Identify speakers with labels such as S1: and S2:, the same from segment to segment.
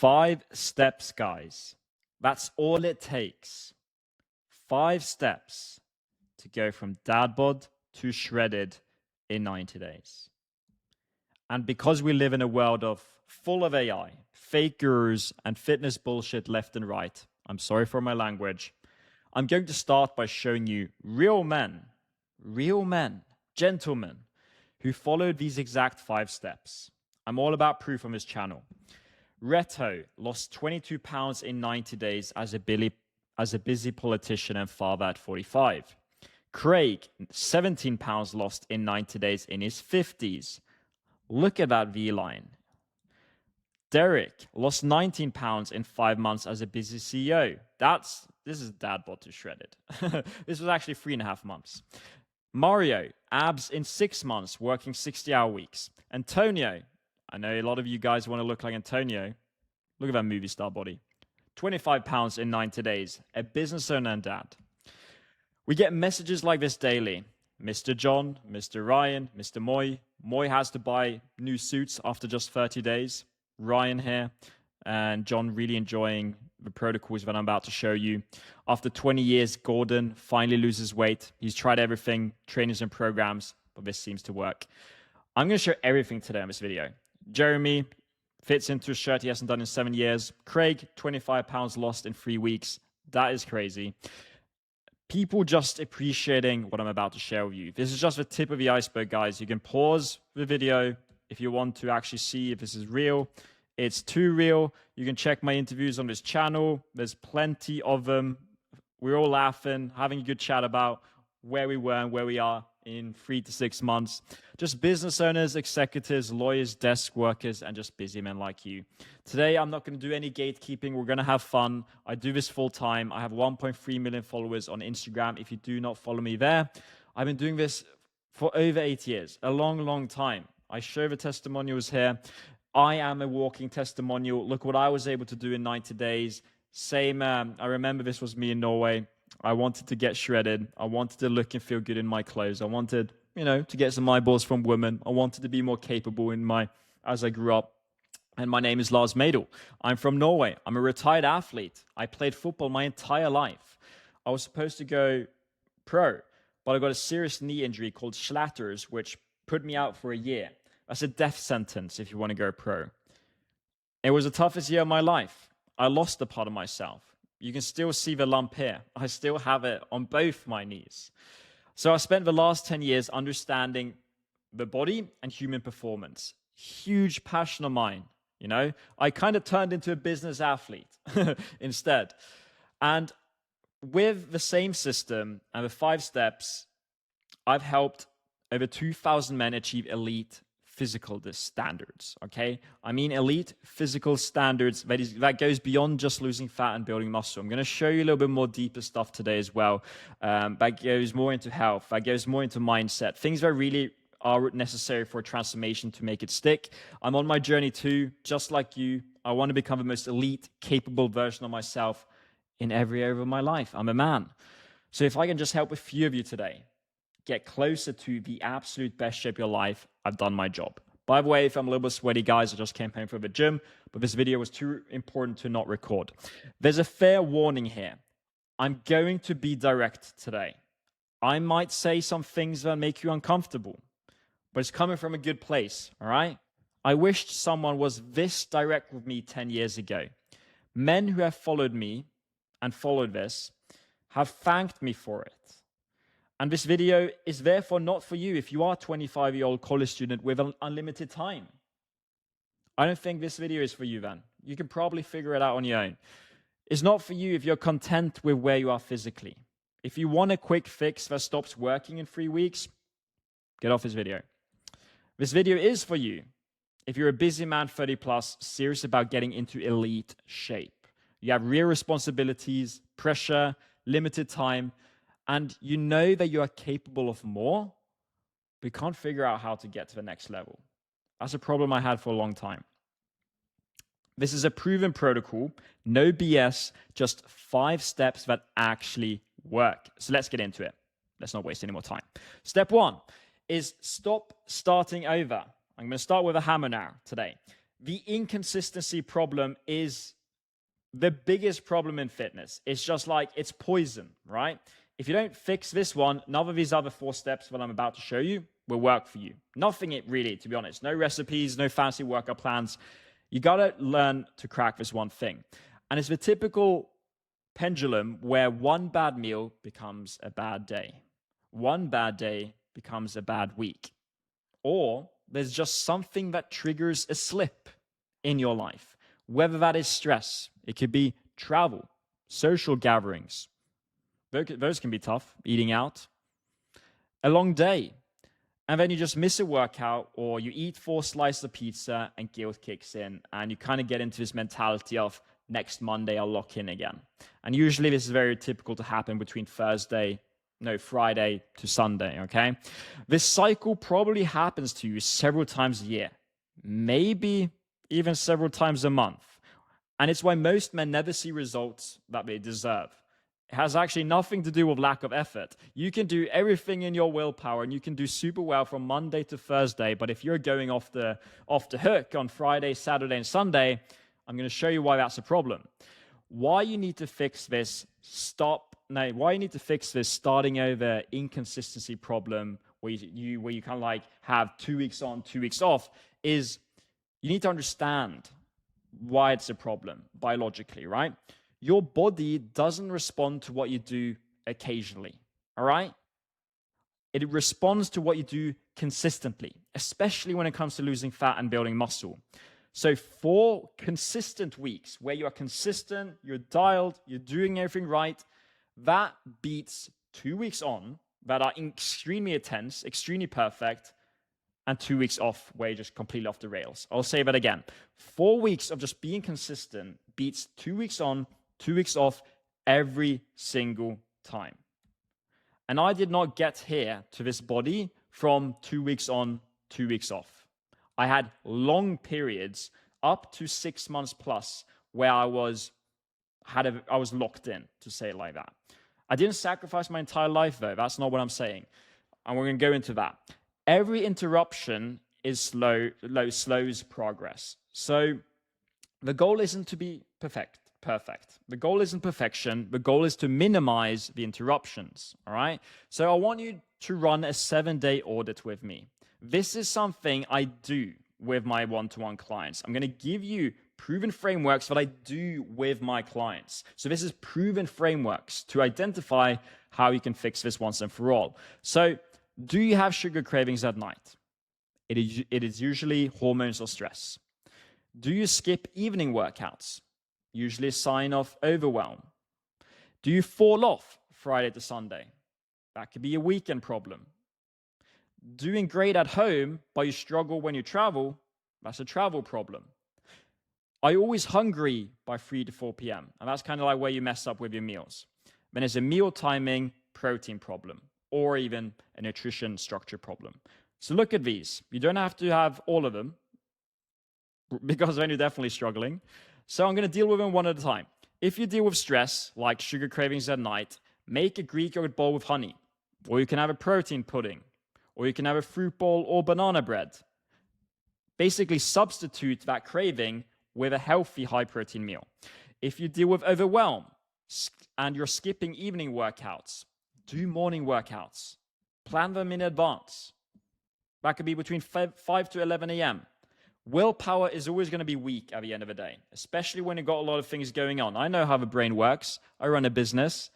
S1: 5 steps, guys. That's all it takes. 5 steps to go from dad bod to shredded in 90 days. And because we live in a world full of AI, fake gurus, and fitness bullshit left and right, I'm sorry for my language, I'm going to start by showing you real men, gentlemen, who followed these exact 5 steps. I'm all about proof on this channel. Reto lost 22 pounds in 90 days as a busy politician and father at 45. Craig, 17 pounds lost in 90 days in his 50s. Look at that V-line. Derek lost 19 pounds in 5 months as a busy CEO. This is dad bod to shredded. This was actually 3.5 months. Mario, abs in 6 months, working 60-hour weeks. Antonio, I know a lot of you guys want to look like Antonio. Look at that movie star body. 25 pounds in 90 days. A business owner and dad. We get messages like this daily. Mr. John, Mr. Ryan, Mr. Moy. Moy has to buy new suits after just 30 days. Ryan here. And John really enjoying the protocols that I'm about to show you. After 20 years, Gordon finally loses weight. He's tried everything, trainings and programs, but this seems to work. I'm going to show everything today in this video. Jeremy fits into a shirt he hasn't done in 7 years. Craig, 25 pounds lost in 3 weeks. That is crazy. People just appreciating what I'm about to share with you. This is just the tip of the iceberg, guys. You can pause the video if you want to actually see if this is real. It's too real. You can check my interviews on this channel. There's plenty of them. We're all laughing, having a good chat about where we were and where we are in 3 to 6 months. Just business owners, executives, lawyers, desk workers, and just busy men like you. Today, I'm not going to do any gatekeeping. We're going to have fun. I do this full time. I have 1.3 million followers on Instagram. If you do not follow me there, I've been doing this for over 8 years, a long, long time. I show the testimonials here. I am a walking testimonial. Look what I was able to do in 90 days. Same, I remember this was me in Norway. I wanted to get shredded. I wanted to look and feel good in my clothes. I wanted, to get some eyeballs from women. I wanted to be more capable as I grew up. And my name is Lars Madel. I'm from Norway. I'm a retired athlete. I played football my entire life. I was supposed to go pro, but I got a serious knee injury called Schlatters, which put me out for a year. That's a death sentence if you want to go pro. It was the toughest year of my life. I lost a part of myself. You can still see the lump here. I still have it on both my knees. So I spent the last 10 years understanding the body and human performance. Huge passion of mine, I kind of turned into a business athlete instead. And with the same system and the 5 steps, I've helped over 2,000 men achieve elite physical standards, okay? I mean elite physical standards that goes beyond just losing fat and building muscle. I'm going to show you a little bit more deeper stuff today as well. That goes more into health, that goes more into mindset, things that really are necessary for a transformation to make it stick. I'm on my journey too, just like you. I want to become the most elite, capable version of myself in every area of my life. I'm a man. So if I can just help a few of you today get closer to the absolute best shape of your life, I've done my job. By the way, if I'm a little bit sweaty, guys, I just came home from the gym, but this video was too important to not record. There's a fair warning here. I'm going to be direct today. I might say some things that make you uncomfortable, but it's coming from a good place, all right? I wished someone was this direct with me 10 years ago. Men who have followed me and followed this have thanked me for it. And this video is therefore not for you if you are a 25-year-old college student with unlimited time. I don't think this video is for you then. You can probably figure it out on your own. It's not for you if you're content with where you are physically. If you want a quick fix that stops working in 3 weeks, get off this video. This video is for you if you're a busy man 30 plus, serious about getting into elite shape. You have real responsibilities, pressure, limited time, and you know that you are capable of more, but can't figure out how to get to the next level. That's a problem I had for a long time. This is a proven protocol, no BS, just 5 steps that actually work. So let's get into it. Let's not waste any more time. Step 1 is stop starting over. I'm going to start with a hammer now today. the inconsistency problem is the biggest problem in fitness. It's just like, it's poison, right? If you don't fix this one, none of these other 4 steps that I'm about to show you will work for you. Nothing really, to be honest. No recipes, no fancy workout plans. You gotta learn to crack this one thing. And it's the typical pendulum where one bad meal becomes a bad day. One bad day becomes a bad week. Or there's just something that triggers a slip in your life. Whether that is stress, it could be travel, social gatherings. Those can be tough, eating out. A long day. And then you just miss a workout, or you eat 4 slices of pizza and guilt kicks in, and you kind of get into this mentality of next Monday I'll lock in again. And usually this is very typical to happen between Friday to Sunday, okay? This cycle probably happens to you several times a year, maybe even several times a month. And it's why most men never see results that they deserve. It has actually nothing to do with lack of effort. You can do everything in your willpower and you can do super well from Monday to Thursday, but if you're going off the hook on Friday, Saturday, and Sunday, I'm going to show you why that's a problem. Why you need to fix this starting over inconsistency problem where you kind of like have 2 weeks on, 2 weeks off, is you need to understand why it's a problem biologically, right? Your body doesn't respond to what you do occasionally, all right? It responds to what you do consistently, especially when it comes to losing fat and building muscle. So 4 consistent weeks where you are consistent, you're dialed, you're doing everything right, that beats 2 weeks on that are extremely intense, extremely perfect, and 2 weeks off where you're just completely off the rails. I'll say that again. 4 weeks of just being consistent beats 2 weeks on, 2 weeks off every single time. And I did not get here to this body from 2 weeks on, 2 weeks off. I had long periods, up to 6 months plus, where I was locked in, to say it like that. I didn't sacrifice my entire life, though. That's not what I'm saying. And we're going to go into that. Every interruption slows progress. So the goal isn't to be perfect. The goal isn't perfection. The goal is to minimize the interruptions, all right? So I want you to run a 7-day audit with me. This is something I do with my one-to-one clients. I'm going to give you proven frameworks that I do with my clients. So this is proven frameworks to identify how you can fix this once and for all. So do you have sugar cravings at night? It is usually hormones or stress. Do you skip evening workouts? Usually a sign of overwhelm. Do you fall off Friday to Sunday? That could be a weekend problem. Doing great at home, but you struggle when you travel, that's a travel problem. Are you always hungry by 3 to 4 p.m.? And that's kind of like where you mess up with your meals. Then there's a meal timing protein problem, or even a nutrition structure problem. So look at these. You don't have to have all of them, because then you're definitely struggling. So I'm going to deal with them one at a time. If you deal with stress, like sugar cravings at night, make a Greek yogurt bowl with honey. Or you can have a protein pudding. Or you can have a fruit bowl or banana bread. Basically substitute that craving with a healthy high-protein meal. If you deal with overwhelm and you're skipping evening workouts, do morning workouts. Plan them in advance. That could be between 5 to 11 a.m. Willpower is always going to be weak at the end of the day, especially when you've got a lot of things going on. I know how the brain works. I run a business.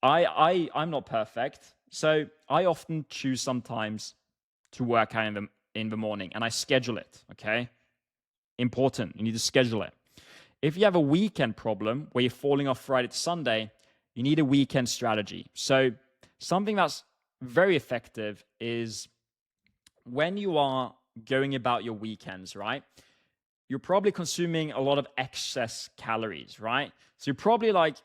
S1: I'm not perfect. So I often choose sometimes to work out in the morning, and I schedule it, okay? Important. You need to schedule it. If you have a weekend problem where you're falling off Friday to Sunday, you need a weekend strategy. So something that's very effective is when you are going about your weekends, right? You're probably consuming a lot of excess calories, right? So you're probably like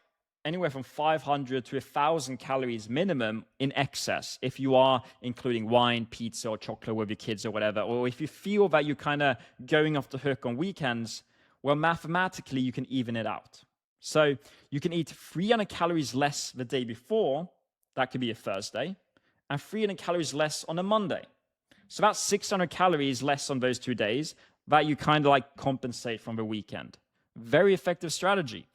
S1: anywhere from 500 to 1,000 calories minimum in excess if you are including wine, pizza, or chocolate with your kids or whatever. Or if you feel that you're kind of going off the hook on weekends, well, mathematically, you can even it out. So you can eat 300 calories less the day before, that could be a Thursday, and 300 calories less on a Monday. So that's 600 calories less on those 2 days. that you kind of like compensate from the weekend. Very effective strategy.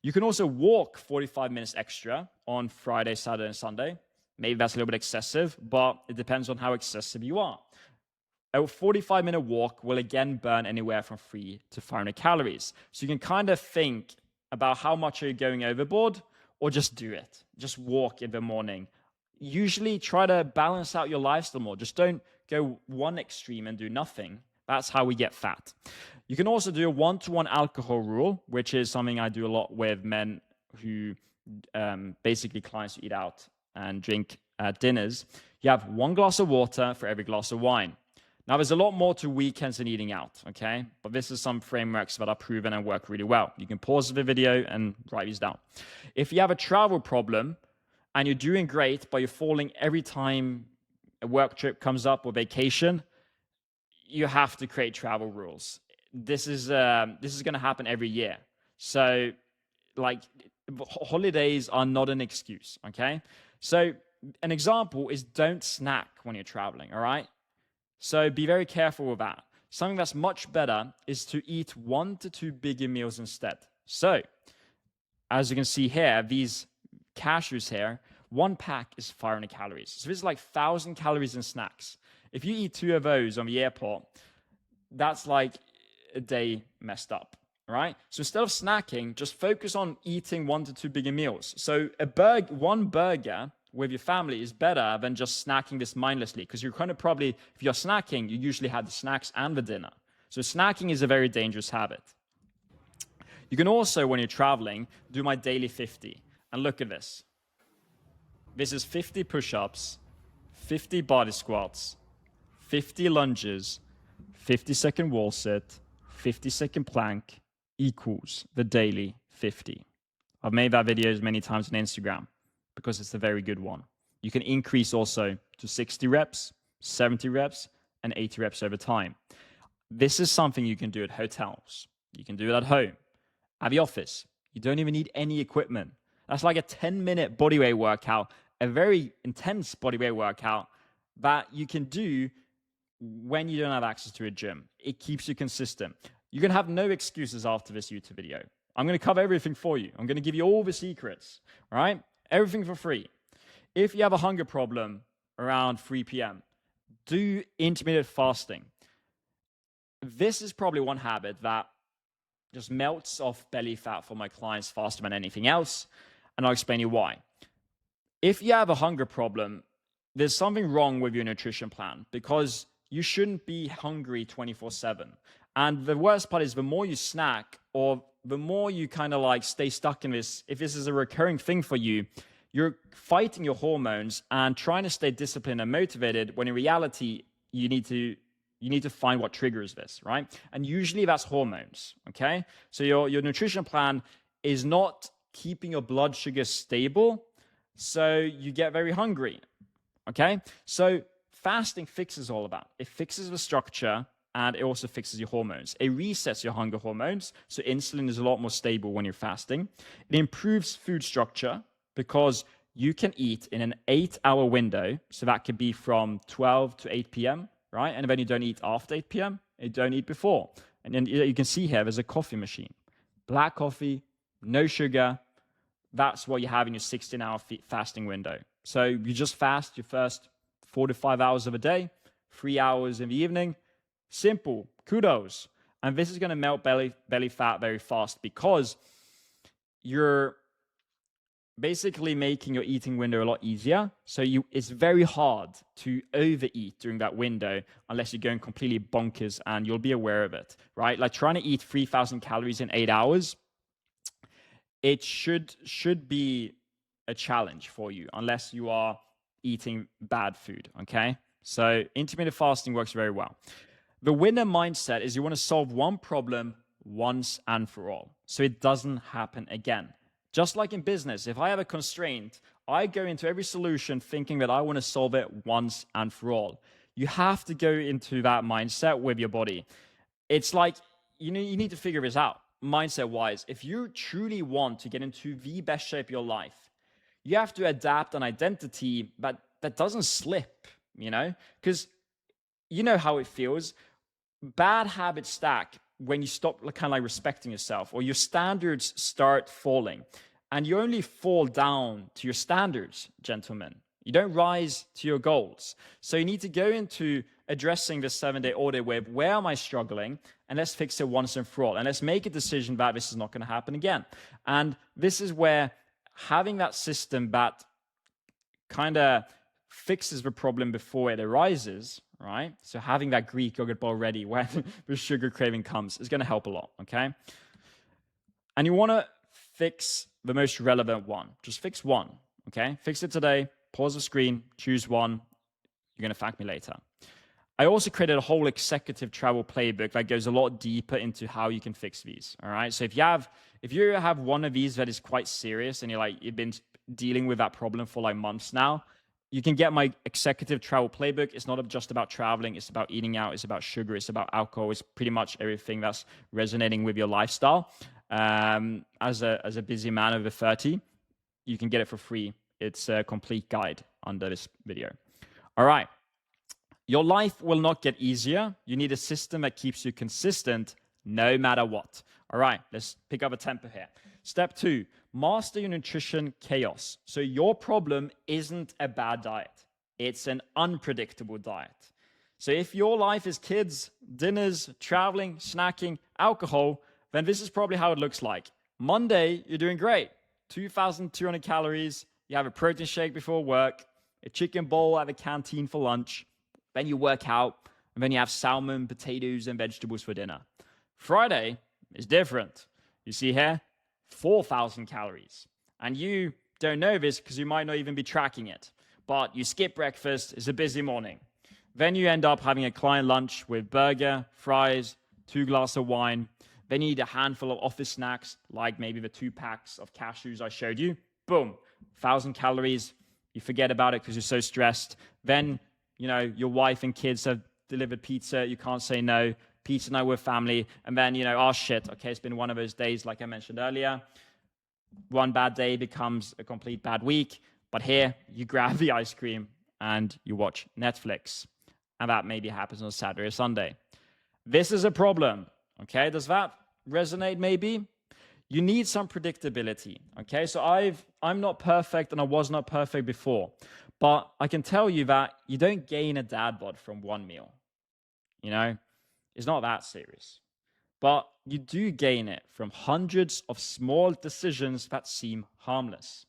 S1: You can also walk 45 minutes extra on Friday, Saturday, and Sunday. Maybe that's a little bit excessive, but it depends on how excessive you are. A 45-minute walk will again burn anywhere from 300 to 500 calories. So you can kind of think about how much are you going overboard, or just do it. Just walk in the morning. Usually try to balance out your lifestyle more. Just don't go one extreme and do nothing. That's how we get fat. You can also do a 1-to-1 alcohol rule, which is something I do a lot with men who basically clients who eat out and drink dinners. You have 1 glass of water for every glass of wine. Now, there's a lot more to weekends and eating out, okay? But this is some frameworks that are proven and work really well. You can pause the video and write these down. If you have a travel problem and you're doing great, but you're falling every time a work trip comes up or vacation, you have to create travel rules. This is going to happen every year. So, like, holidays are not an excuse, okay? So, an example is don't snack when you're traveling, all right? So be very careful with that. Something that's much better is to eat 1 to 2 bigger meals instead. So, as you can see here, these cashews here, 1 pack is 500 calories. So this is like 1,000 calories in snacks. If you eat 2 of those on the airport, that's like a day messed up, right? So instead of snacking, just focus on eating 1 to 2 bigger meals. So one burger with your family is better than just snacking this mindlessly, because you're kind of probably, if you're snacking, you usually have the snacks and the dinner. So snacking is a very dangerous habit. You can also, when you're traveling, do my daily 50. And look at this. This is 50 push-ups, 50 body squats, 50 lunges, 50-second wall sit, 50-second plank equals the daily 50. I've made that video many times on Instagram, because it's a very good one. You can increase also to 60 reps, 70 reps, and 80 reps over time. This is something you can do at hotels. You can do it at home, at the office. You don't even need any equipment. That's like a 10-minute bodyweight workout, a very intense bodyweight workout that you can do when you don't have access to a gym. It keeps you consistent. You're going to have no excuses after this YouTube video. I'm going to cover everything for you. I'm going to give you all the secrets, all right? Everything for free. If you have a hunger problem around 3 p.m., do intermittent fasting. This is probably one habit that just melts off belly fat for my clients faster than anything else, and I'll explain you why. If you have a hunger problem, there's something wrong with your nutrition plan, because you shouldn't be hungry 24/7. And the worst part is the more you snack, or the more you kind of like stay stuck in this, if this is a recurring thing for you, you're fighting your hormones and trying to stay disciplined and motivated, when in reality, you need to find what triggers this, right? And usually that's hormones, okay? So your nutrition plan is not keeping your blood sugar stable, so you get very hungry, okay? So fasting fixes all of that. It fixes the structure, and it also fixes your hormones. It resets your hunger hormones, so insulin is a lot more stable when you're fasting. It improves food structure, because you can eat in an 8-hour window, so that could be from 12 to 8 p.m., right? And then you don't eat after 8 p.m., you don't eat before. And then you can see here, there's a coffee machine. Black coffee, no sugar. That's what you have in your 16-hour fasting window. So you just fast your first 4 to 5 hours of a day, 3 hours in the evening. Simple, kudos. And this is going to melt belly fat very fast, because you're basically making your eating window a lot easier. So it's very hard to overeat during that window unless you're going completely bonkers, and you'll be aware of it, right? Like trying to eat 3,000 calories in 8 hours, it should be a challenge for you unless you are eating bad food, okay? So intermittent fasting works very well. The winner mindset is you want to solve one problem once and for all, so it doesn't happen again. Just like in business, if I have a constraint, I go into every solution thinking that I want to solve it once and for all. You have to go into that mindset with your body. It's like, you need to figure this out, mindset-wise. If you truly want to get into the best shape of your life, you have to adapt an identity that doesn't slip, because you know how it feels bad habits stack when you stop kind of like respecting yourself, or your standards start falling. And you only fall down to your standards, gentlemen. You don't rise to your goals. So you need to go into addressing this 7-day audit with, where am I struggling? And let's fix it once and for all. And let's make a decision that this is not going to happen again. And this is where having that system that kind of fixes the problem before it arises, right? So having that Greek yogurt bowl ready when the sugar craving comes is going to help a lot, okay? And you want to fix the most relevant one. Just fix one, okay? Fix it today, pause the screen, choose one. You're going to thank me later. I also created a whole executive travel playbook that goes a lot deeper into how you can fix these, all right? So if you have one of these that is quite serious and you've been dealing with that problem for like months now, you can get my executive travel playbook. It's not just about traveling. It's about eating out. It's about sugar. It's about alcohol. It's pretty much everything that's resonating with your lifestyle. As a busy man over 30, you can get it for free. It's a complete guide under this video. All right. Your life will not get easier. You need a system that keeps you consistent no matter what. All right, let's pick up a tempo here. Step 2, master your nutrition chaos. So your problem isn't a bad diet. It's an unpredictable diet. So if your life is kids, dinners, traveling, snacking, alcohol, then this is probably how it looks like. Monday, you're doing great. 2,200 calories. You have a protein shake before work, a chicken bowl at the canteen for lunch. Then you work out, and then you have salmon, potatoes, and vegetables for dinner. Friday is different. You see here, 4,000 calories. And you don't know this because you might not even be tracking it. But you skip breakfast, it's a busy morning. Then you end up having a client lunch with burger, fries, 2 glasses of wine. Then you eat a handful of office snacks, like maybe the 2 packs of cashews I showed you. Boom, 1,000 calories. You forget about it because you're so stressed. Then your wife and kids have delivered pizza. You can't say no. Pizza night with family. And then, oh shit, okay, it's been one of those days like I mentioned earlier. One bad day becomes a complete bad week. But here, you grab the ice cream and you watch Netflix. And that maybe happens on Saturday or Sunday. This is a problem, okay? Does that resonate maybe? You need some predictability, okay? So I'm not perfect and I was not perfect before. But I can tell you that you don't gain a dad bod from one meal. It's not that serious. But you do gain it from hundreds of small decisions that seem harmless.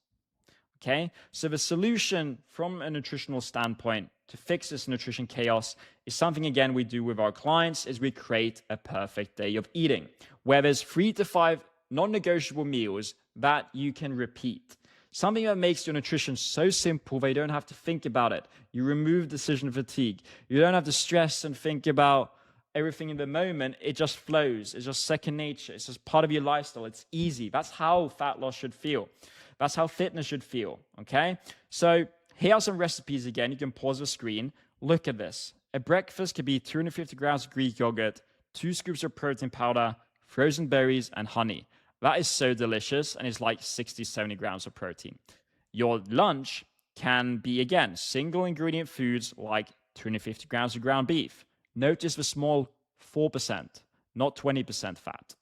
S1: Okay? So the solution from a nutritional standpoint to fix this nutrition chaos is something, again, we do with our clients, is we create a perfect day of eating, where there's 3 to 5 non-negotiable meals that you can repeat. Something that makes your nutrition so simple that you don't have to think about it. You remove decision fatigue. You don't have to stress and think about everything in the moment. It just flows. It's just second nature. It's just part of your lifestyle. It's easy. That's how fat loss should feel. That's how fitness should feel, okay? So here are some recipes again. You can pause the screen. Look at this. A breakfast could be 250 grams of Greek yogurt, 2 scoops of protein powder, frozen berries, and honey. That is so delicious, and it's like 60, 70 grams of protein. Your lunch can be, again, single ingredient foods like 250 grams of ground beef. Notice the small 4%, not 20% fat.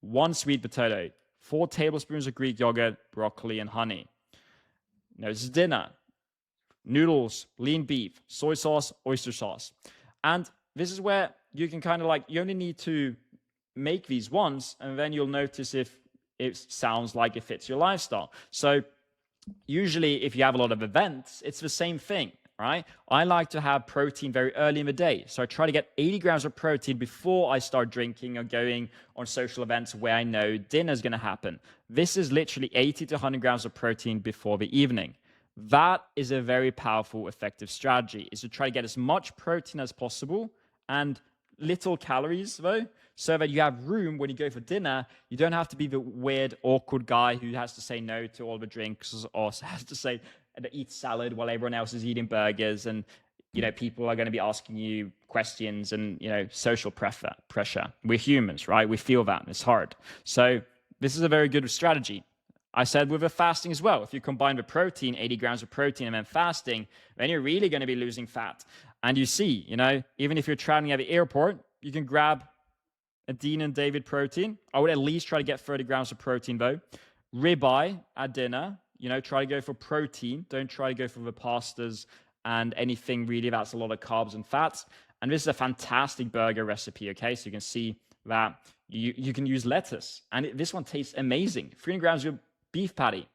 S1: 1 sweet potato, 4 tablespoons of Greek yogurt, broccoli, and honey. Notice dinner. Noodles, lean beef, soy sauce, oyster sauce. And this is where you can you only need to make these once, and then you'll notice if it sounds like it fits your lifestyle. So usually if you have a lot of events, it's the same thing, right? I like to have protein very early in the day. So I try to get 80 grams of protein before I start drinking or going on social events where I know dinner is going to happen. This is literally 80 to 100 grams of protein before the evening. That is a very powerful, effective strategy, is to try to get as much protein as possible and little calories though, so that you have room when you go for dinner. You don't have to be the weird, awkward guy who has to say no to all the drinks or has to say eat salad while everyone else is eating burgers, and people are going to be asking you questions and social pressure. We're humans, right? We feel that, and it's hard. So this is a very good strategy. I said with the fasting as well, if you combine the protein, 80 grams of protein, and then fasting, then you're really going to be losing fat. And you see, even if you're traveling at the airport, you can grab a Dean and David protein. I would at least try to get 30 grams of protein though. Ribeye at dinner, try to go for protein. Don't try to go for the pastas and anything really that's a lot of carbs and fats. And this is a fantastic burger recipe, okay? So you can see that you can use lettuce. And this one tastes amazing. 300 grams of beef patty.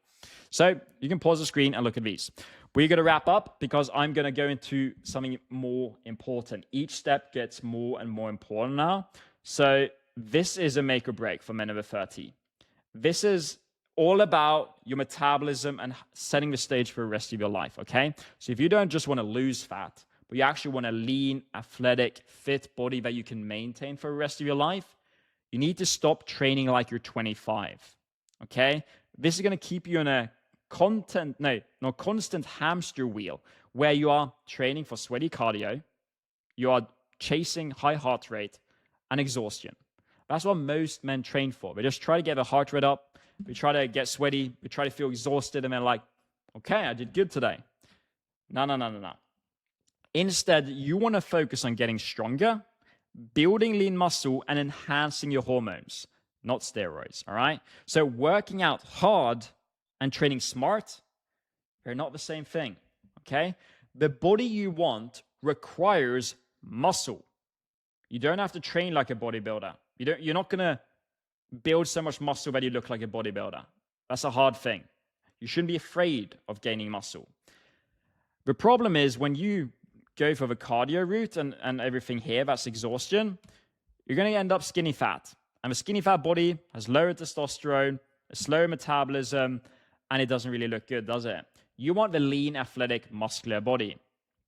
S1: So you can pause the screen and look at these. We're going to wrap up because I'm going to go into something more important. Each step gets more and more important now. So this is a make or break for men over 30. This is all about your metabolism and setting the stage for the rest of your life, okay? So if you don't just want to lose fat, but you actually want a lean, athletic, fit body that you can maintain for the rest of your life, you need to stop training like you're 25, okay? This is going to keep you in a constant hamster wheel where you are training for sweaty cardio, you are chasing high heart rate and exhaustion. That's what most men train for. They just try to get their heart rate up, they try to get sweaty, they try to feel exhausted, and they're like, okay, I did good today. No. Instead, you want to focus on getting stronger, building lean muscle, and enhancing your hormones, not steroids, all right? So working out hard and training smart, they're not the same thing, okay? The body you want requires muscle. You don't have to train like a bodybuilder. You're not going to build so much muscle that you look like a bodybuilder. That's a hard thing. You shouldn't be afraid of gaining muscle. The problem is when you go for the cardio route and everything here, that's exhaustion, you're going to end up skinny fat. And the skinny fat body has lower testosterone, a slower metabolism, and it doesn't really look good, does it? You want the lean, athletic, muscular body,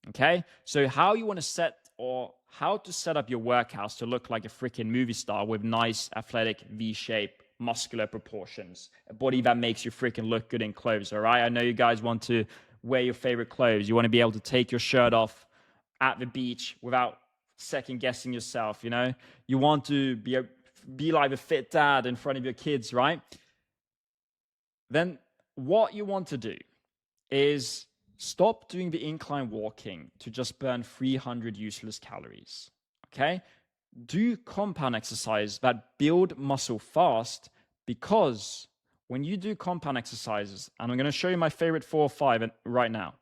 S1: okay? So how to set up your workouts to look like a freaking movie star with nice, athletic, V-shape, muscular proportions, a body that makes you freaking look good in clothes, all right? I know you guys want to wear your favorite clothes. You want to be able to take your shirt off at the beach without second guessing yourself, You want to be like a fit dad in front of your kids, right? Then what you want to do is stop doing the incline walking to just burn 300 useless calories, okay? Do compound exercise that build muscle fast, because when you do compound exercises, and I'm going to show you my favorite 4 or 5 right now,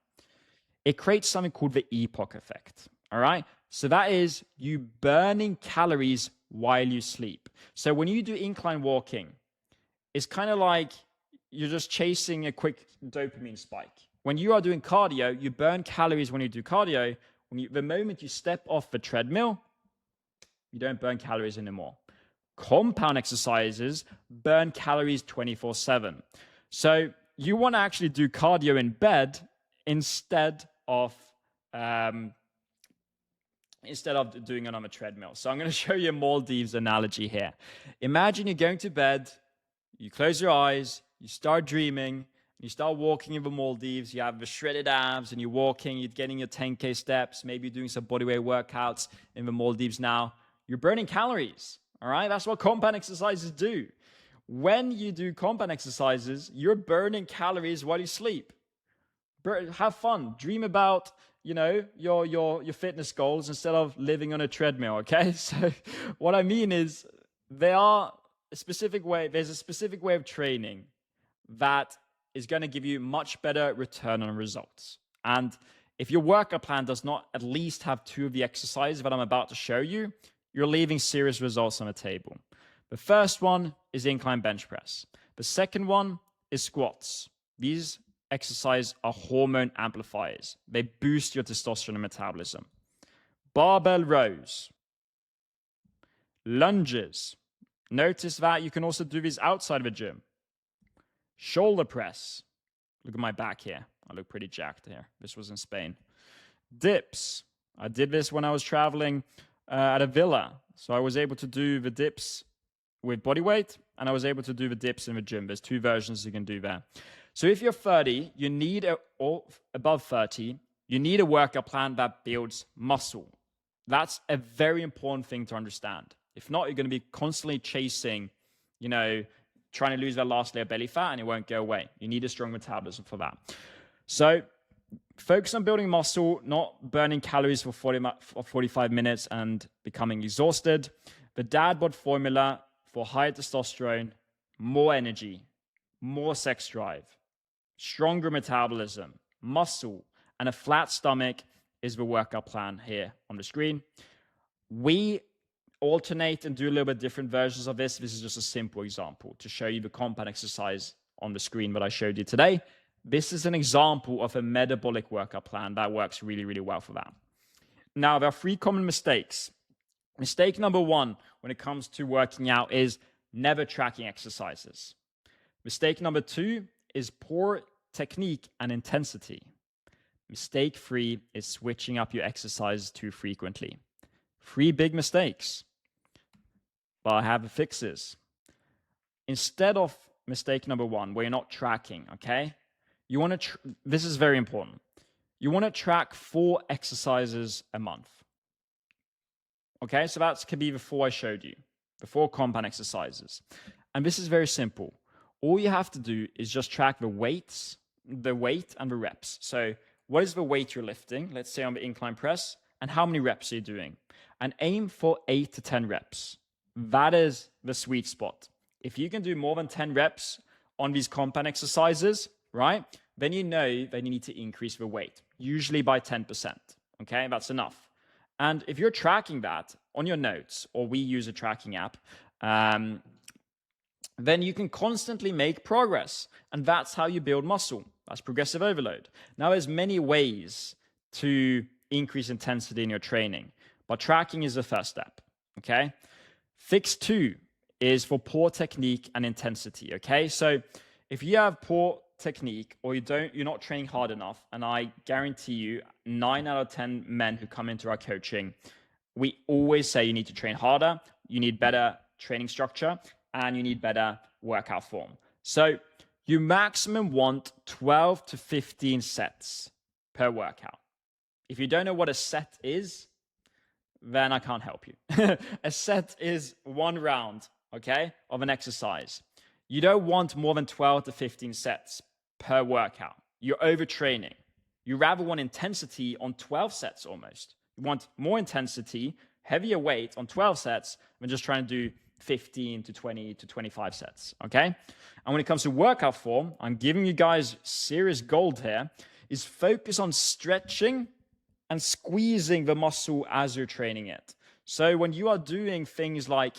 S1: it creates something called the EPOC effect, all right? So that is you burning calories while you sleep. So when you do incline walking, it's kind of like you're just chasing a quick dopamine spike. When you are doing cardio, you burn calories when you do cardio. The moment you step off the treadmill, you don't burn calories anymore. Compound exercises burn calories 24/7. So you want to actually do cardio in bed instead of doing it on a treadmill. So I'm going to show you a Maldives analogy here. Imagine you're going to bed, you close your eyes, you start dreaming, you start walking in the Maldives, you have the shredded abs, and you're walking, you're getting your 10K steps, maybe you're doing some bodyweight workouts in the Maldives now. You're burning calories, all right? That's what compound exercises do. When you do compound exercises, you're burning calories while you sleep. Have fun. Dream about, your fitness goals instead of living on a treadmill, okay? So what I mean is there's a specific way of training that is going to give you much better return on results. And if your workout plan does not at least have 2 of the exercises that I'm about to show you, you're leaving serious results on the table. The first one is incline bench press. The second one is squats. These exercises are hormone amplifiers. They boost your testosterone and metabolism. Barbell rows. Lunges. Notice that you can also do these outside of the gym. Shoulder press. Look at my back here. I look pretty jacked here. This was in Spain. Dips. I did this when I was traveling at a villa. So I was able to do the dips with body weight, and I was able to do the dips in the gym. There's 2 versions you can do there. So if you're 30, or above 30, you need a workout plan that builds muscle. That's a very important thing to understand. If not, you're going to be constantly chasing, trying to lose that last layer of belly fat, and it won't go away. You need a strong metabolism for that. So Focus on building muscle, not burning calories for 45 minutes and becoming exhausted. The dad bod formula for higher testosterone, more energy, more sex drive, stronger metabolism, muscle, and a flat stomach is the workout plan here on the screen. We alternate and do a little bit different versions of this. This is just a simple example to show you the compound exercise on the screen that I showed you today. This is an example of a metabolic workout plan that works really, really well for that. Now, there are 3 common mistakes. Mistake number 1 when it comes to working out is never tracking exercises. Mistake number 2 is poor technique and intensity. Mistake 3 is switching up your exercises too frequently. 3 big mistakes, but I have the fixes. Instead of mistake number 1, where you're not tracking, okay? You want to, this is very important. You want to track 4 exercises a month. Okay, so that could be the 4 I showed you, the 4 compound exercises. And this is very simple. All you have to do is just track the weight and the reps. So what is the weight you're lifting? Let's say on the incline press, and how many reps are you doing? And aim for 8 to 10 reps. That is the sweet spot. If you can do more than 10 reps on these compound exercises, right, then you know that you need to increase the weight, usually by 10%. Okay, that's enough. And if you're tracking that on your notes, or we use a tracking app, then you can constantly make progress. And that's how you build muscle. That's progressive overload. Now, there's many ways to increase intensity in your training, but tracking is the first step, okay? Fix 2 is for poor technique and intensity, okay? So if you have poor technique or you're not training hard enough, and I guarantee you 9 out of 10 men who come into our coaching, we always say you need to train harder, you need better training structure, and you need better workout form. So you maximum want 12 to 15 sets per workout. If you don't know what a set is, then I can't help you. A set is 1 round, okay, of an exercise. You don't want more than 12 to 15 sets per workout. You're overtraining. You rather want intensity on 12 sets almost. You want more intensity, heavier weight on 12 sets than just trying to do 15 to 20 to 25 sets, okay? And when it comes to workout form, I'm giving you guys serious gold here, is focus on stretching and squeezing the muscle as you're training it. So when you are doing things like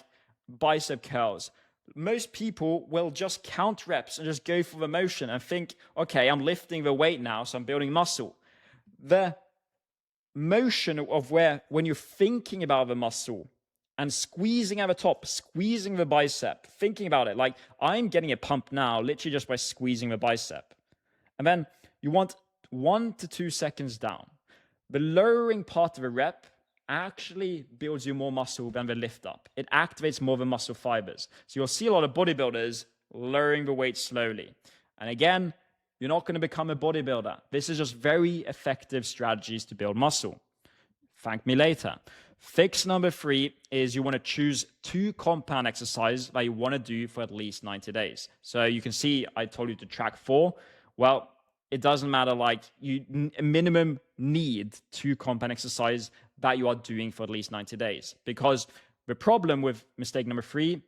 S1: bicep curls, most people will just count reps and just go for the motion and think, okay, I'm lifting the weight now, so I'm building muscle. The motion of when you're thinking about the muscle and squeezing at the top, squeezing the bicep, thinking about it, like I'm getting a pump now, literally just by squeezing the bicep. And then you want 1 to 2 seconds down. The lowering part of a rep actually builds you more muscle than the lift up. It activates more of the muscle fibers. So you'll see a lot of bodybuilders lowering the weight slowly. And again, you're not going to become a bodybuilder. This is just very effective strategies to build muscle. Thank me later. Fix number 3 is you want to choose 2 compound exercises that you want to do for at least 90 days. So you can see I told you to track 4. Well, it doesn't matter, like you minimum need 2 compound exercises that you are doing for at least 90 days. Because the problem with mistake number 3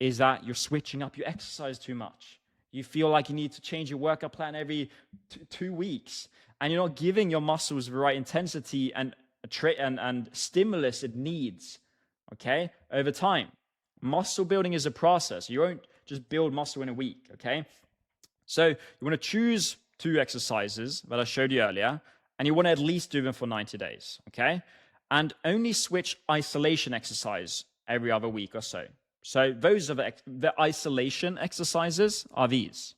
S1: is that you're switching up your exercise too much. You feel like you need to change your workout plan every 2 weeks, and you're not giving your muscles the right intensity and stimulus it needs, okay, over time. Muscle building is a process. You won't just build muscle in a week, okay? So you want to choose 2 exercises that I showed you earlier, and you want to at least do them for 90 days, okay? And only switch isolation exercise every other week or so. So those are the isolation exercises are these.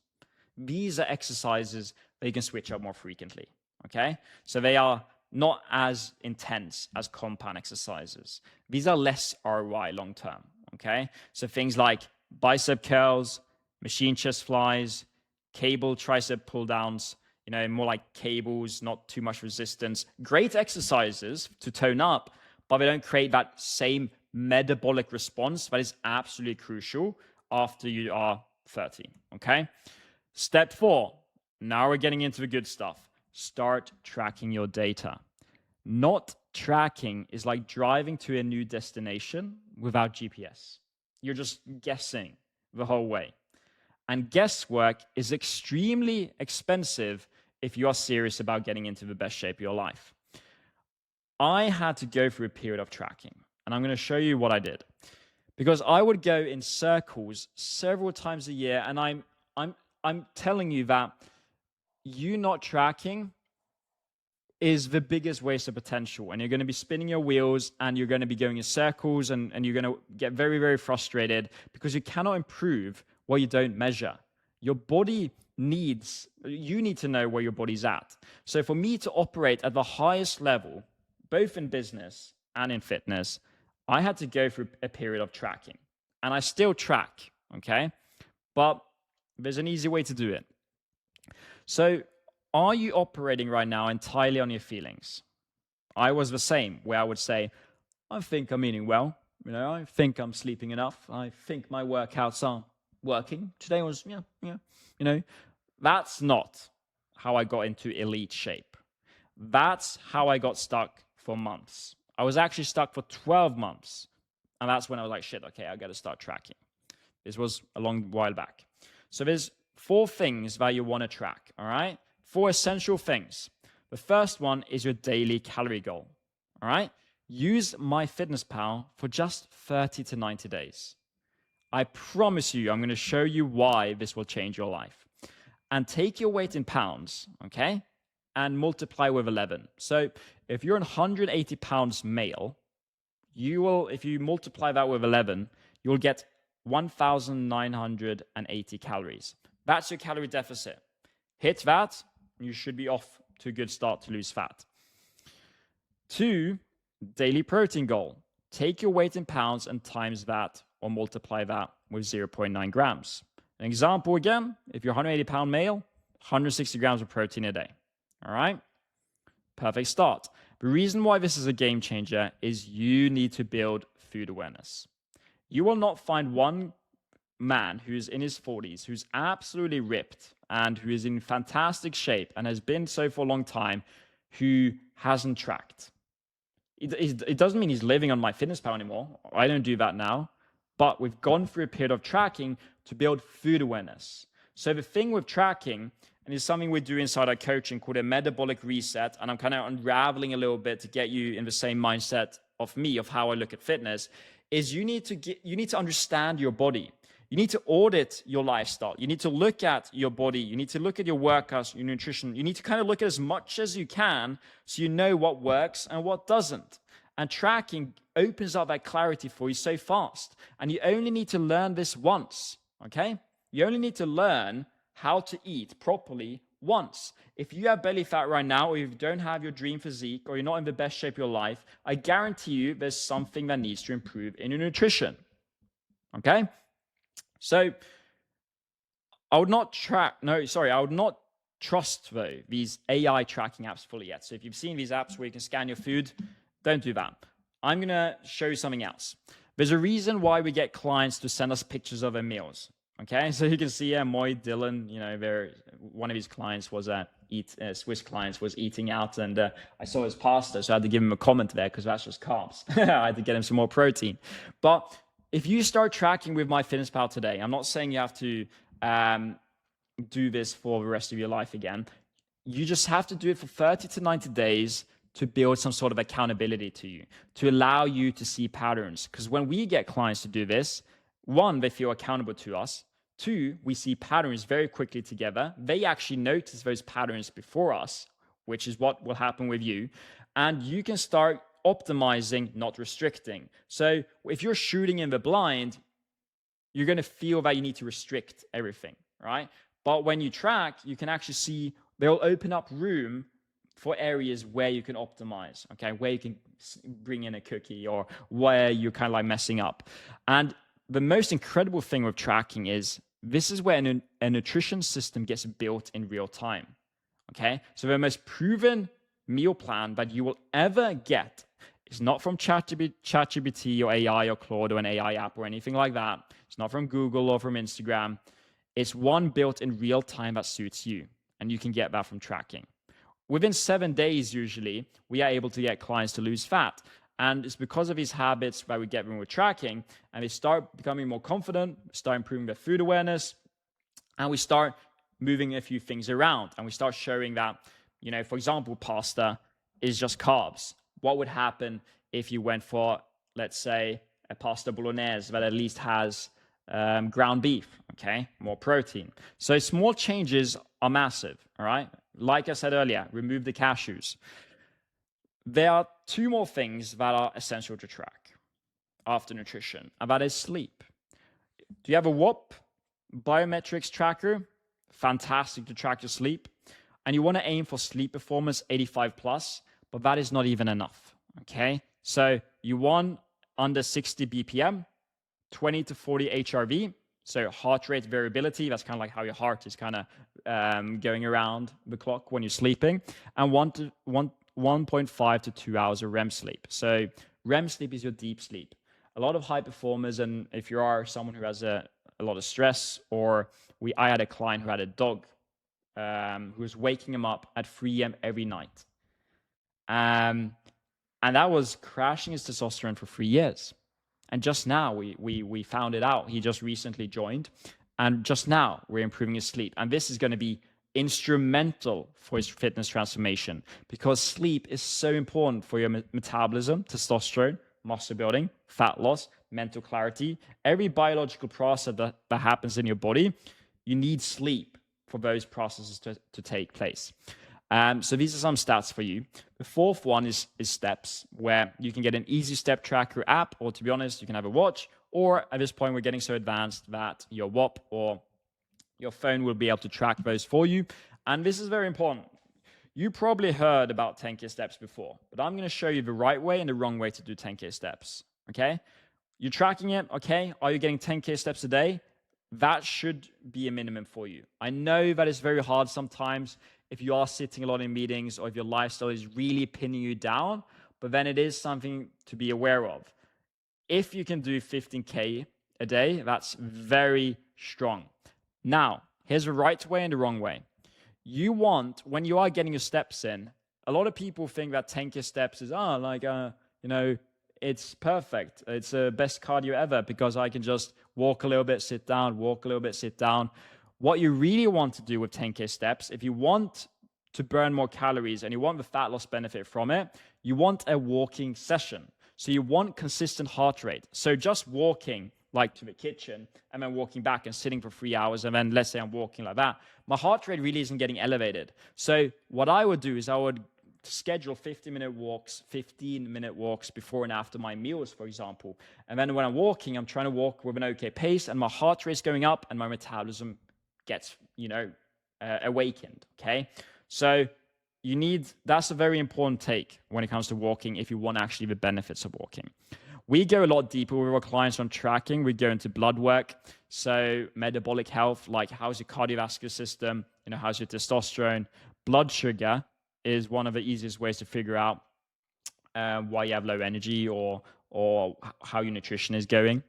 S1: These are exercises that you can switch up more frequently, okay? So they are not as intense as compound exercises. These are less ROI long-term, okay? So things like bicep curls, machine chest flies, cable tricep pull downs, more like cables, not too much resistance. Great exercises to tone up, but they don't create that same metabolic response that is absolutely crucial after you are 30, okay? Step 4, now we're getting into the good stuff. start tracking your data. Not tracking is like driving to a new destination without GPS. You're just guessing the whole way. And guesswork is extremely expensive if you are serious about getting into the best shape of your life. I had to go through a period of tracking, and I'm going to show you what I did. Because I would go in circles several times a year, and I'm telling you that you not tracking is the biggest waste of potential, and you're going to be spinning your wheels, and you're going to be going in circles, and you're going to get very, very frustrated because you cannot improve what you don't measure. Your body you need to know where your body's at. So for me to operate at the highest level, both in business and in fitness, I had to go through a period of tracking, and I still track, okay? But there's an easy way to do it. So are you operating right now entirely on your feelings? I was the same, where I would say, I think I'm eating well. I think I'm sleeping enough. I think my workouts are working. Today was, that's not how I got into elite shape. That's how I got stuck for months. I was actually stuck for 12 months. And that's when I was like, shit, okay, I got to start tracking. This was a long while back. So there's 4 things that you want to track, all right? 4 essential things. The first one is your daily calorie goal, all right? Use MyFitnessPal for just 30 to 90 days. I promise you, I'm going to show you why this will change your life. And take your weight in pounds, okay? And multiply with 11. So if you're 180 pounds male, if you multiply that with 11, you'll get 1,980 calories. That's your calorie deficit. Hit that, you should be off to a good start to lose fat. 2, daily protein goal. Take your weight in pounds and times that or multiply that with 0.9 grams. An example again, if you're 180 pound male, 160 grams of protein a day. All right? Perfect start. The reason why this is a game changer is you need to build food awareness. You will not find one man who's in his 40s, who's absolutely ripped and who is in fantastic shape and has been so for a long time, who hasn't tracked. It doesn't mean he's living on MyFitnessPal anymore. I don't do that now. But we've gone through a period of tracking to build food awareness. So the thing with tracking, and it's something we do inside our coaching called a metabolic reset, and I'm kind of unraveling a little bit to get you in the same mindset of me, of how I look at fitness, is you need to understand your body. You need to audit your lifestyle. You need to look at your body. You need to look at your workouts, your nutrition. You need to kind of look at as much as you can so you know what works and what doesn't. And tracking opens up that clarity for you so fast. And you only need to learn this once, okay? You only need to learn how to eat properly once. If you have belly fat right now, or if you don't have your dream physique, or you're not in the best shape of your life, I guarantee you there's something that needs to improve in your nutrition, okay? So I would not trust though these AI tracking apps fully yet. So if you've seen these apps where you can scan your food, don't do that. I'm going to show you something else. There's a reason why we get clients to send us pictures of their meals. Okay, so you can see Moy Dylan, one of his clients was Swiss clients was eating out, and I saw his pasta, so I had to give him a comment there because that's just carbs. I had to get him some more protein. But if you start tracking with MyFitnessPal today, I'm not saying you have to do this for the rest of your life again. You just have to do it for 30 to 90 days to build some sort of accountability to you, to allow you to see patterns. Because when we get clients to do this, 1, they feel accountable to us. 2, we see patterns very quickly together. They actually notice those patterns before us, which is what will happen with you. And you can start optimizing, not restricting. So if you're shooting in the blind, you're going to feel that you need to restrict everything, right? But when you track, you can actually see they'll open up room for areas where you can optimize, okay? Where you can bring in a cookie or where you're kind of like messing up. And the most incredible thing with tracking is this is where a nutrition system gets built in real time, okay? So the most proven meal plan that you will ever get is not from ChatGPT or AI or Claude or an AI app or anything like that. It's not from Google or from Instagram. It's one built in real time that suits you, and you can get that from tracking. within 7 days, usually, we are able to get clients to lose fat. And it's because of these habits that we get when we're tracking, and they start becoming more confident, start improving their food awareness, and we start moving a few things around. And we start showing that, for example, pasta is just carbs. What would happen if you went for, let's say, a pasta bolognese that at least has ground beef, okay, more protein. So small changes are massive, all right? Like I said earlier, remove the cashews. There are 2 more things that are essential to track after nutrition, and that is sleep. Do you have a WOP biometrics tracker? Fantastic to track your sleep. And you want to aim for sleep performance 85 plus, but that is not even enough, okay? So you want under 60 BPM, 20 to 40 HRV, so heart rate variability. That's kind of like how your heart is kind of going around the clock when you're sleeping, and 1.5 to 2 hours of REM sleep. So REM sleep is your deep sleep. A lot of high performers, and if you are someone who has a lot of stress, or I had a client who had a dog who was waking him up at 3 a.m. every night. And that was crashing his testosterone for 3 years. And just now we found it out. He just recently joined, and just now we're improving his sleep. And this is going to be instrumental for his fitness transformation, because sleep is so important for your metabolism, testosterone, muscle building, fat loss, mental clarity. Every biological process that happens in your body, you need sleep for those processes to take place. So these are some stats for you. The 4th one is steps, where you can get an easy step tracker app, or to be honest, you can have a watch, or at this point, we're getting so advanced that your WOP or your phone will be able to track those for you. And this is very important. You probably heard about 10K steps before, but I'm going to show you the right way and the wrong way to do 10K steps, okay? You're tracking it, okay? Are you getting 10K steps a day? That should be a minimum for you. I know that it's very hard sometimes if you are sitting a lot in meetings, or if your lifestyle is really pinning you down, but then it is something to be aware of. If you can do 15K a day, that's very strong. Now, here's the right way and the wrong way. You want, when you are getting your steps in, a lot of people think that 10K steps is, it's perfect. It's the best cardio ever because I can just walk a little bit, sit down, walk a little bit, sit down. What you really want to do with 10K steps, if you want to burn more calories and you want the fat loss benefit from it, you want a walking session. So you want consistent heart rate. So just walking like to the kitchen and then walking back and sitting for 3 hours, and then let's say I'm walking like that, my heart rate really isn't getting elevated. So what I would do is I would schedule 15-minute walks before and after my meals, for example. And then when I'm walking, I'm trying to walk with an okay pace, and my heart rate's going up and my metabolism gets, awakened, okay? So that's a very important take when it comes to walking if you want actually the benefits of walking. We go a lot deeper with our clients on tracking. We go into blood work, so metabolic health, like how's your cardiovascular system, how's your testosterone. Blood sugar is one of the easiest ways to figure out why you have low energy or how your nutrition is going.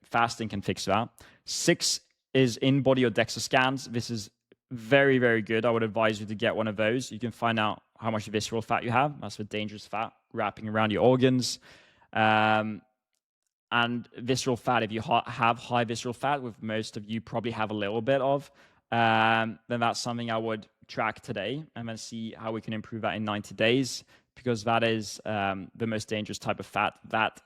S1: Fasting can fix that. 6 is in-body or DEXA scans. This is very, very good. I would advise you to get one of those. You can find out how much visceral fat you have. That's the dangerous fat wrapping around your organs. And visceral fat, if you have high visceral fat, with most of you probably have a little bit of, then that's something I would track today and then see how we can improve that in 90 days, because that is the most dangerous type of fat that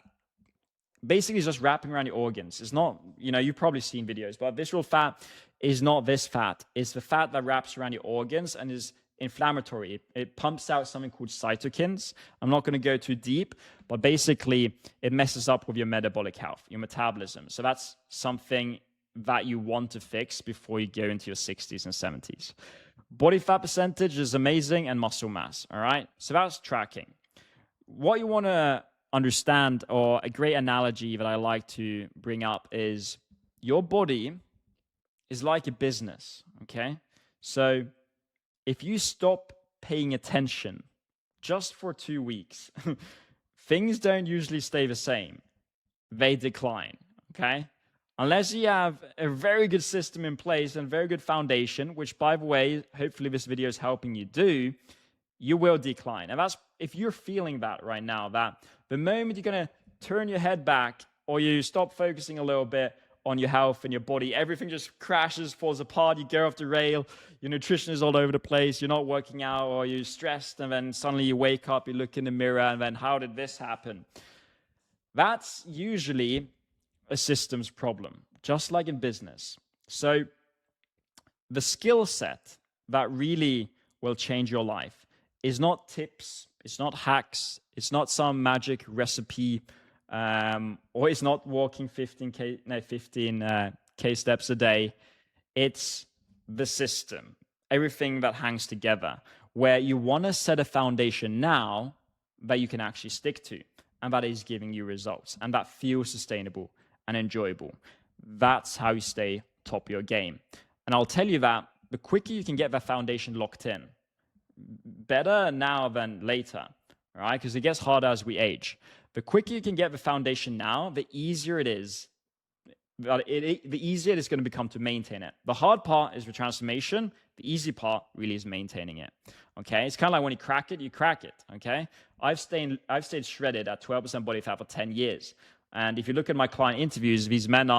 S1: basically is just wrapping around your organs. It's not, you've probably seen videos, but visceral fat is not this fat. It's the fat that wraps around your organs and is inflammatory. It pumps out something called cytokines. I'm not going to go too deep, but basically it messes up with your metabolic health, your metabolism. So that's something that you want to fix before you go into your 60s and 70s. Body fat percentage is amazing, and muscle mass, all right? So that's tracking. What you want to understand, or a great analogy that I like to bring up, is your body is like a business, okay? So if you stop paying attention just for 2 weeks, things don't usually stay the same. They decline, okay? Unless you have a very good system in place and very good foundation, which, by the way, hopefully this video is helping you do, you will decline. And that's if you're feeling that right now, that the moment you're going to turn your head back or you stop focusing a little bit on your health and your body, everything just crashes, falls apart, you go off the rail, your nutrition is all over the place, you're not working out, or you're stressed, and then suddenly you wake up, you look in the mirror, and then how did this happen? That's usually a systems problem, just like in business. So the skill set that really will change your life is not tips, it's not hacks, it's not some magic recipe, or it's not walking 15K steps a day. It's the system, everything that hangs together, where you want to set a foundation now that you can actually stick to, and that is giving you results, and that feels sustainable and enjoyable. That's how you stay top of your game. And I'll tell you that the quicker you can get that foundation locked in, better now than later, right? Because it gets harder as we age. The quicker you can get the foundation now, the easier it is. The easier it is going to become to maintain it. The hard part is the transformation. The easy part really is maintaining it. Okay, it's kind of like when you crack it, Okay, I've stayed shredded at 12% body fat for 10 years. And if you look at my client interviews, these men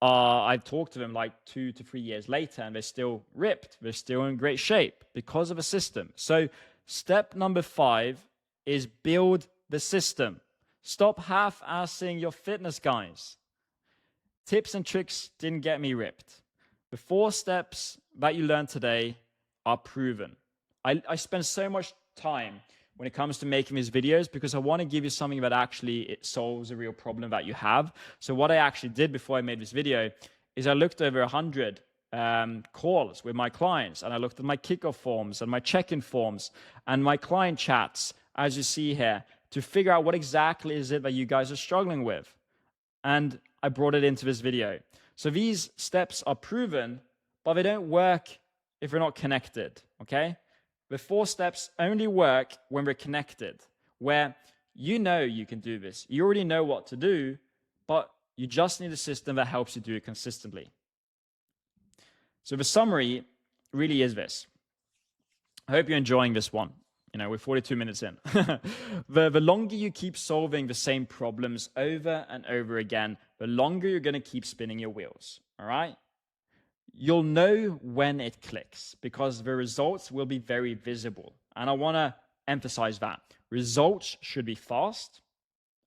S1: I've talked to them like 2 to 3 years later, and they're still ripped. They're still in great shape because of a system. So step number 5 is build the system. Stop half-assing your fitness, guys. Tips and tricks didn't get me ripped. The 4 steps that you learned today are proven. I spend so much time when it comes to making these videos because I want to give you something that actually it solves a real problem that you have. So what I actually did before I made this video is I looked over 100 calls with my clients, and I looked at my kickoff forms and my check-in forms and my client chats, as you see here, to figure out what exactly is it that you guys are struggling with. And I brought it into this video. So these steps are proven, but they don't work if we're not connected, okay? The 4 steps only work when we're connected, where you know you can do this. You already know what to do, but you just need a system that helps you do it consistently. So the summary really is this. I hope you're enjoying this one. You know, we're 42 minutes in. The longer you keep solving the same problems over and over again, the longer you're going to keep spinning your wheels, all right? You'll know when it clicks because the results will be very visible. And I want to emphasize that. Results should be fast,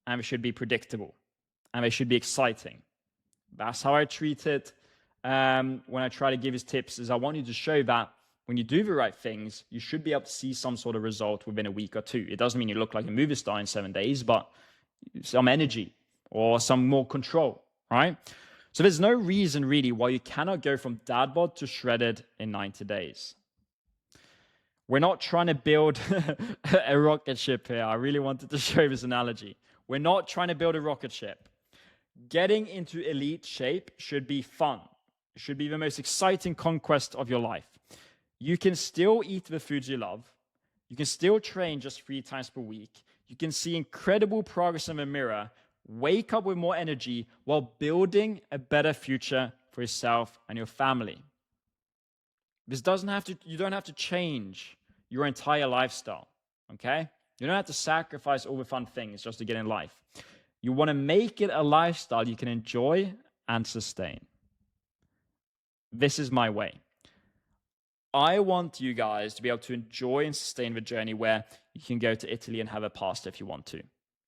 S1: and they should be predictable, and they should be exciting. That's how I treat it when I try to give you tips, is I want you to show that when you do the right things, you should be able to see some sort of result within a week or 2. It doesn't mean you look like a movie star in 7 days, but some energy or some more control, right? So there's no reason really why you cannot go from dad bod to shredded in 90 days. We're not trying to build a rocket ship here. I really wanted to show this analogy. We're not trying to build a rocket ship. Getting into elite shape should be fun. It should be the most exciting conquest of your life. You can still eat the foods you love. You can still train just 3 times per week. You can see incredible progress in the mirror, wake up with more energy while building a better future for yourself and your family. You don't have to change your entire lifestyle, okay? You don't have to sacrifice all the fun things just to get in life. You want to make it a lifestyle you can enjoy and sustain. This is my way. I want you guys to be able to enjoy and sustain the journey where you can go to Italy and have a pasta if you want to.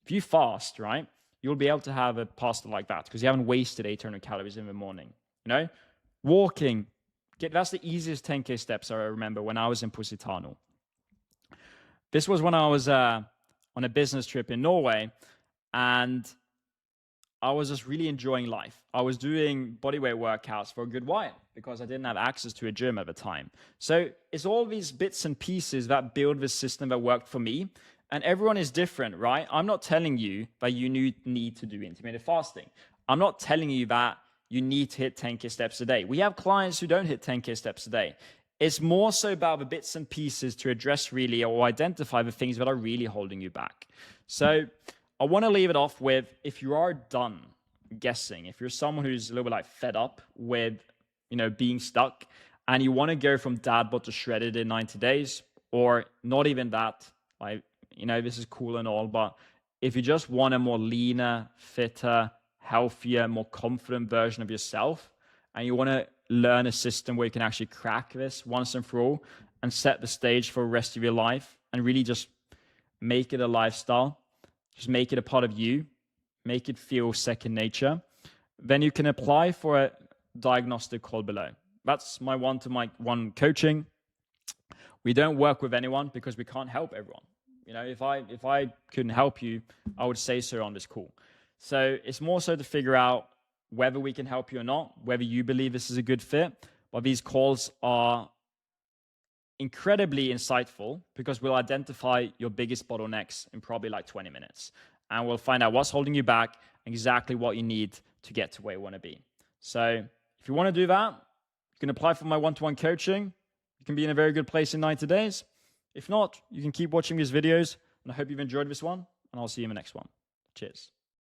S1: If you fast, right, you'll be able to have a pasta like that because you haven't wasted 800 calories in the morning. You know, walking, that's the easiest 10K steps I remember when I was in Positano. This was when I was on a business trip in Norway, and I was just really enjoying life. I was doing bodyweight workouts for a good while because I didn't have access to a gym at the time. So it's all these bits and pieces that build this system that worked for me. And everyone is different, right? I'm not telling you that you need to do intermittent fasting. I'm not telling you that you need to hit 10K steps a day. We have clients who don't hit 10K steps a day. It's more so about the bits and pieces to address really or identify the things that are really holding you back. So I want to leave it off with, if you are done guessing, if you're someone who's a little bit like fed up with, being stuck, and you want to go from dad bod to shredded in 90 days, or not even that, like, this is cool and all, but if you just want a more leaner, fitter, healthier, more confident version of yourself, and you want to learn a system where you can actually crack this once and for all and set the stage for the rest of your life and really just make it a lifestyle, just make it a part of you, make it feel second nature, then you can apply for a diagnostic call below. That's my one-to-one coaching. We don't work with anyone because we can't help everyone. If I couldn't help you, I would say so on this call. So it's more so to figure out whether we can help you or not, whether you believe this is a good fit. But these calls are incredibly insightful because we'll identify your biggest bottlenecks in probably like 20 minutes. And we'll find out what's holding you back, exactly what you need to get to where you want to be. So if you want to do that, you can apply for my one-to-one coaching. You can be in a very good place in 90 days. If not, you can keep watching these videos. And I hope you've enjoyed this one. And I'll see you in the next one. Cheers.